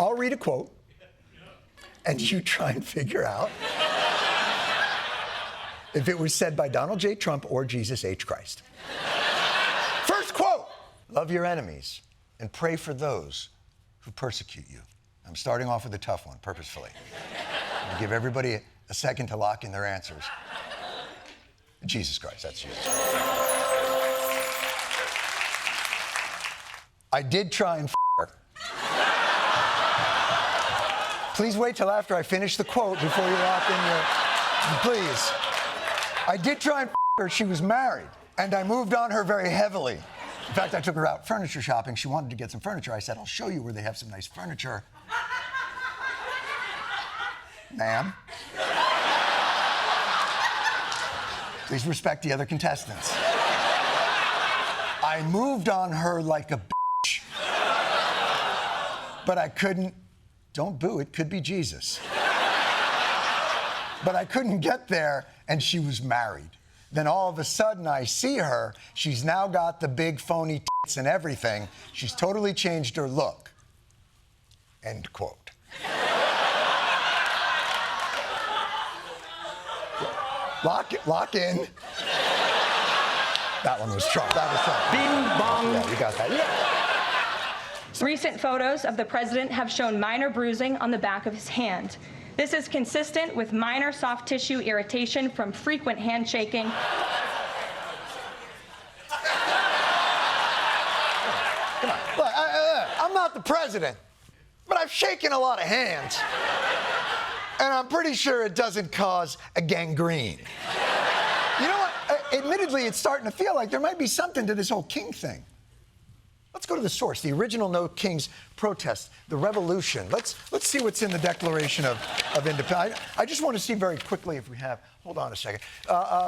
I'll read a quote, and you try and figure out if it was said by Donald J. Trump or Jesus H. Christ. First quote: love your enemies and pray for those who persecute you. I'm starting off with a tough one, purposefully. I'm gonna give everybody a second to lock in their answers. Jesus Christ, that's Jesus. I did try and her. Please wait till after I finish the quote before you lock in your... Please. I did try and her. She was married, and I moved on her very heavily. In fact, I took her out furniture shopping. She wanted to get some furniture. I said, I'll show you where they have some nice furniture. Ma'am. Please respect the other contestants. I moved on her like a bitch. But I couldn't, don't boo, it could be Jesus. But I couldn't get there, and she was married. Then all of a sudden I see her, she's now got the big phony tits and everything. She's totally changed her look. End quote. Lock in. That one was Trump. That was Trump. Bing bong. Yeah, you got that. Yeah. Recent photos of the president have shown minor bruising on the back of his hand. This is consistent with minor soft tissue irritation from frequent handshaking. Come on. Look, I'm not the president, but I've shaken a lot of hands. And I'm pretty sure it doesn't cause a gangrene. You know what? Admittedly, it's starting to feel like there might be something to this whole king thing. Let's go to the source, the original No Kings protest, the revolution. Let's see what's in the Declaration of Independence. I just want to see very quickly if we have, hold on a second.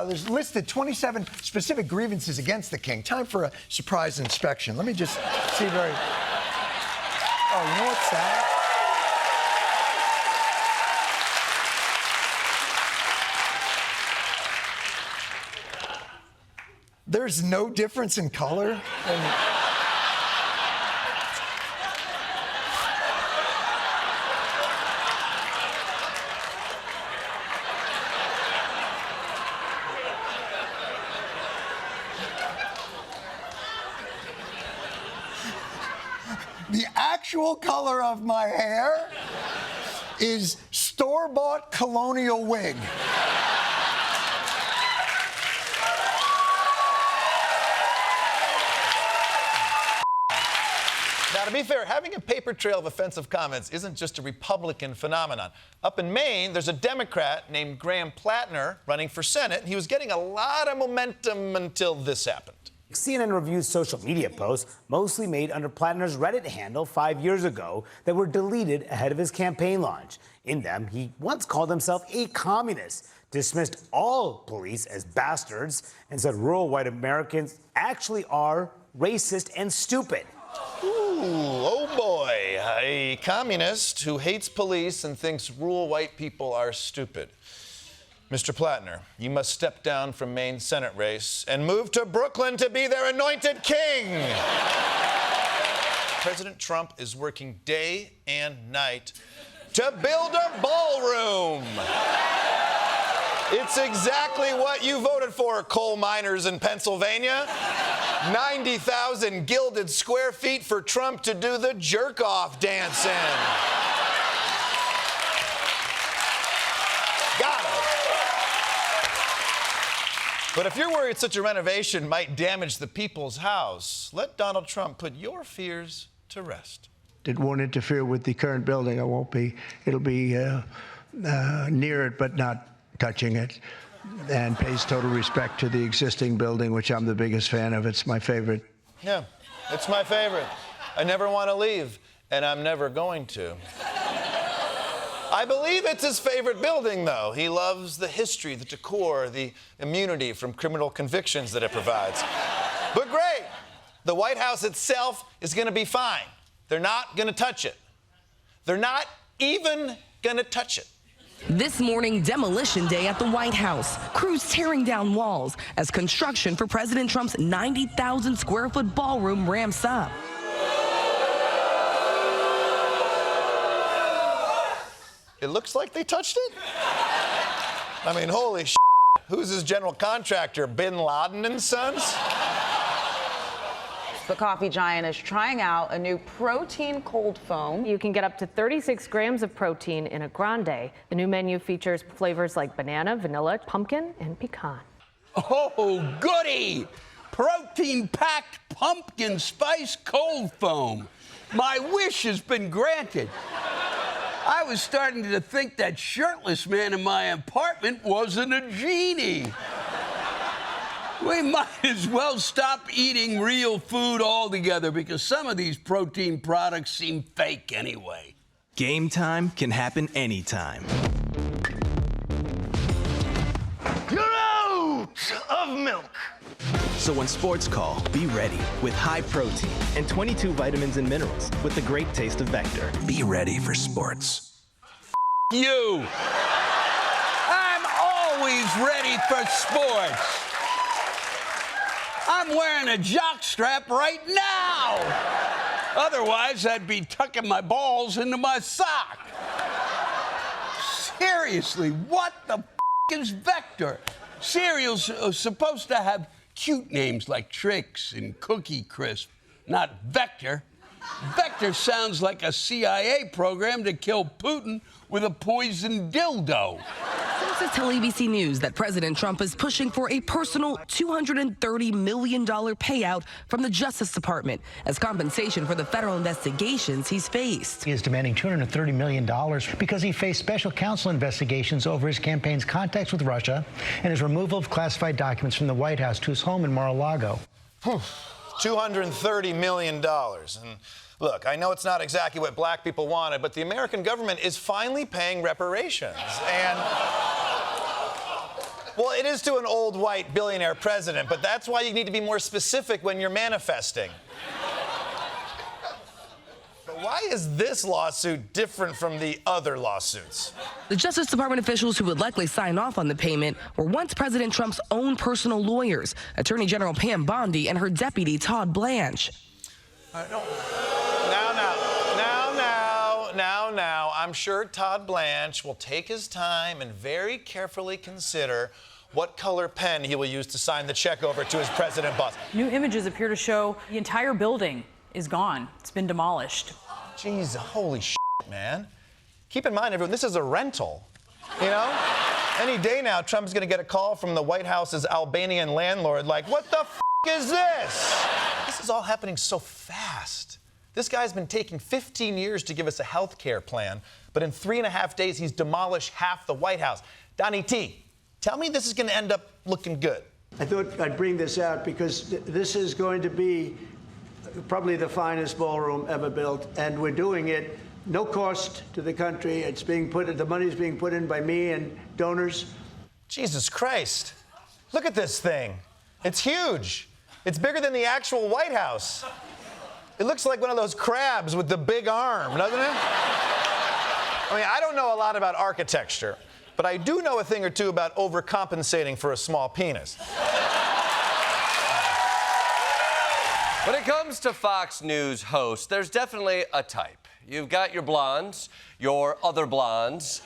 There's listed 27 specific grievances against the king. Time for a surprise inspection. Let me just see very, oh, you know what's that? There's no difference in color. The actual color of my hair is store-bought Colonial wig. Now, to be fair, having a paper trail of offensive comments isn't just a Republican phenomenon. Up in Maine, there's a Democrat named Graham Plattner running for Senate, and he was getting a lot of momentum until this happened. CNN reviews social media posts, mostly made under Plattner's Reddit handle 5 years ago, that were deleted ahead of his campaign launch. In them, he once called himself a communist, dismissed all police as bastards, and said rural white Americans actually are racist and stupid. Ooh, oh boy, a communist who hates police and thinks rural white people are stupid. Mr. Plattner, you must step down from Maine's Senate race and move to Brooklyn to be their anointed king. President Trump is working day and night to build a ballroom. It's exactly what you voted for, coal miners in Pennsylvania. 90,000 gilded square feet for Trump to do the jerk-off dance in. Got it. But if you're worried such a renovation might damage the people's house, let Donald Trump put your fears to rest. It won't interfere with the current building. It'll be near it, but not touching it, and pays total respect to the existing building, which I'm the biggest fan of. It's my favorite. Yeah, it's my favorite. I never want to leave, and I'm never going to. I believe it's his favorite building, though. He loves the history, the decor, the immunity from criminal convictions that it provides. But great, the White House itself is going to be fine. They're not going to touch it. They're not even going to touch it. This morning, demolition day at the White House. Crews tearing down walls as construction for President Trump's 90,000 square foot ballroom ramps up. It looks like they touched it. I mean, holy shit. Who's his general contractor? Bin Laden and Sons? The coffee giant is trying out a new protein cold foam. You can get up to 36 grams of protein in a grande. The new menu features flavors like banana, vanilla, pumpkin, and pecan. Oh, goody! Protein-packed pumpkin spice cold foam. My wish has been granted. I was starting to think that shirtless man in my apartment wasn't a genie. We might as well stop eating real food altogether because some of these protein products seem fake anyway. Game time can happen anytime. You're out of milk. So when sports call, be ready with high protein and 22 vitamins and minerals with the great taste of Vector. Be ready for sports. You! I'm always ready for sports. I'm wearing a jockstrap right now. Otherwise, I'd be tucking my balls into my sock. Seriously, what the is Vector? Cereals are supposed to have cute names like Trix and Cookie Crisp, not Vector. Vector sounds like a CIA program to kill Putin with a poisoned dildo. Sources tell ABC News that President Trump is pushing for a personal $230 million payout from the Justice Department as compensation for the federal investigations he's faced. He is demanding $230 million because he faced special counsel investigations over his campaign's contacts with Russia and his removal of classified documents from the White House to his home in Mar-a-Lago. $230 million. And look, I know it's not exactly what black people wanted, but the American government is finally paying reparations. And, well, it is to an old white billionaire president, but that's why you need to be more specific when you're manifesting. But why is this lawsuit different from the other lawsuits? The Justice Department officials who would likely sign off on the payment were once President Trump's own personal lawyers, Attorney General Pam Bondi and her deputy Todd Blanche. Now, I'm sure Todd Blanche will take his time and very carefully consider what color pen he will use to sign the check over to his president boss. New images appear to show the entire building is gone. It's been demolished. Jeez, holy shit, man. Keep in mind, everyone, this is a rental. You know? Any day now, Trump's gonna get a call from the White House's Albanian landlord like, what the is this? This is all happening so fast. This guy's been taking 15 years to give us a health care plan, but in 3.5 days, he's demolished half the White House. Donnie T, tell me this is gonna end up looking good. I thought I'd bring this out because this is going to be probably the finest ballroom ever built, and we're doing it no cost to the country. It's being the money's being put in by me and donors. Jesus Christ. Look at this thing. It's huge. It's bigger than the actual White House. It looks like one of those crabs with the big arm, doesn't it? I mean, I don't know a lot about architecture, but I do know a thing or two about overcompensating for a small penis. When it comes to Fox News hosts, there's definitely a type. You've got your blondes, your other blondes,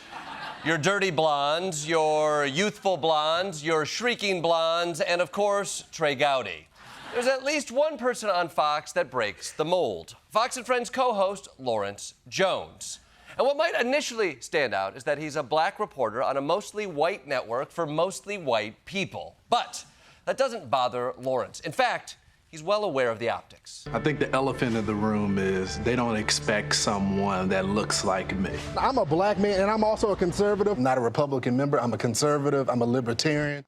your dirty blondes, your youthful blondes, your shrieking blondes, and of course, Trey Gowdy. There's at least one person on Fox that breaks the mold. Fox & Friends co-host Lawrence Jones. And what might initially stand out is that he's a black reporter on a mostly white network for mostly white people. But that doesn't bother Lawrence. In fact, he's well aware of the optics. I think the elephant in the room is they don't expect someone that looks like me. I'm a black man, and I'm also a conservative. I'm not a Republican member. I'm a conservative. I'm a libertarian.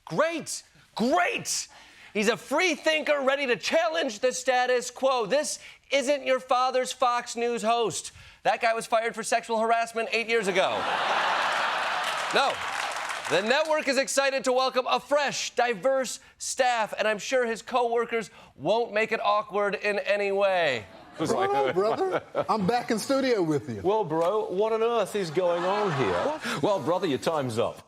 Great! Great! He's a free thinker ready to challenge the status quo. This isn't your father's Fox News host. That guy was fired for sexual harassment 8 years ago. No. The network is excited to welcome a fresh, diverse staff, and I'm sure his co-workers won't make it awkward in any way. Bro, brother, I'm back in studio with you. Well, bro, what on earth is going on here? Well, brother, your time's up.